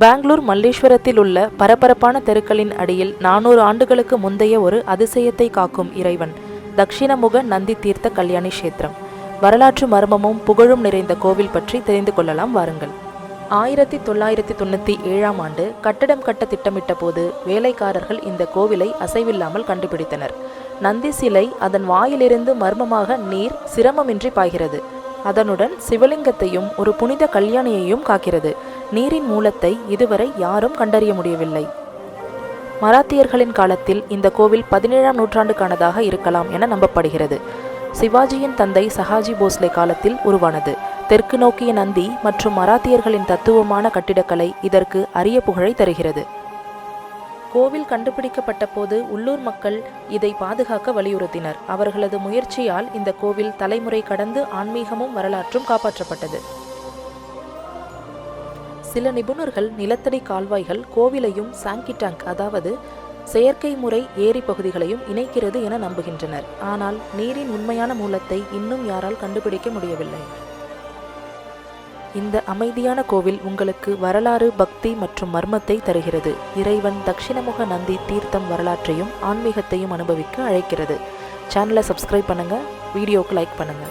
பெங்களூர் மல்லேஸ்வரத்தில் உள்ள பரபரப்பான தெருக்களின் அடியில் 400 ஆண்டுகளுக்கு முந்தைய ஒரு அதிசயத்தை காக்கும் இறைவன் தக்ஷிணமுக நந்தி தீர்த்த கல்யாணி கஷேத்திரம். வரலாற்று மர்மமும் புகழும் நிறைந்த கோவில் பற்றி தெரிந்து கொள்ளலாம் வாருங்கள். 1997ஆம் ஆண்டு கட்டடம் கட்ட திட்டமிட்ட போது வேலைக்காரர்கள் இந்த கோவிலை அசைவில்லாமல் கண்டுபிடித்தனர். நந்தி சிலை அதன் வாயிலிருந்து மர்மமாக நீர் சிரமமின்றி பாய்கிறது. அதனுடன் சிவலிங்கத்தையும் ஒரு புனித கல்யாணியையும் காக்கிறது. நீரின் மூலத்தை இதுவரை யாரும் கண்டறிய முடியவில்லை. மராத்தியர்களின் காலத்தில் இந்த கோவில் 17ஆம் நூற்றாண்டுக்கானதாக இருக்கலாம் என நம்பப்படுகிறது. சிவாஜியின் தந்தை சஹாஜி போஸ்லே காலத்தில் உருவானது. தெற்கு நோக்கிய நந்தி மற்றும் மராத்தியர்களின் தத்துவமான கட்டிடக்கலை இதற்கு அரிய புகழை தருகிறது. கோவில் கண்டுபிடிக்கப்பட்ட போது உள்ளூர் மக்கள் இதை பாதுகாக்க வலியுறுத்தினர். அவர்களது முயற்சியால் இந்த கோவில் தலைமுறை கடந்து ஆன்மீகமும் வரலாற்றும் காப்பாற்றப்பட்டது. சில நிபுணர்கள் நிலத்தடி கால்வாய்கள் கோவிலையும் சாங்கி டேங்க் அதாவது செயற்கை முறை ஏரி பகுதிகளையும் இணைக்கிறது என நம்புகின்றனர். ஆனால் நீரின் உண்மையான மூலத்தை இன்னும் யாரால் கண்டுபிடிக்க முடியவில்லை. இந்த அமைதியான கோவில் உங்களுக்கு வரலாறு, பக்தி மற்றும் மர்மத்தை தருகிறது. இறைவன் தக்ஷிணமுக நந்தி தீர்த்தம் வரலாற்றையும் ஆன்மீகத்தையும் அனுபவிக்க அழைக்கிறது. சேனலை சப்ஸ்கிரைப் பண்ணுங்க, வீடியோவுக்கு லைக் பண்ணுங்க.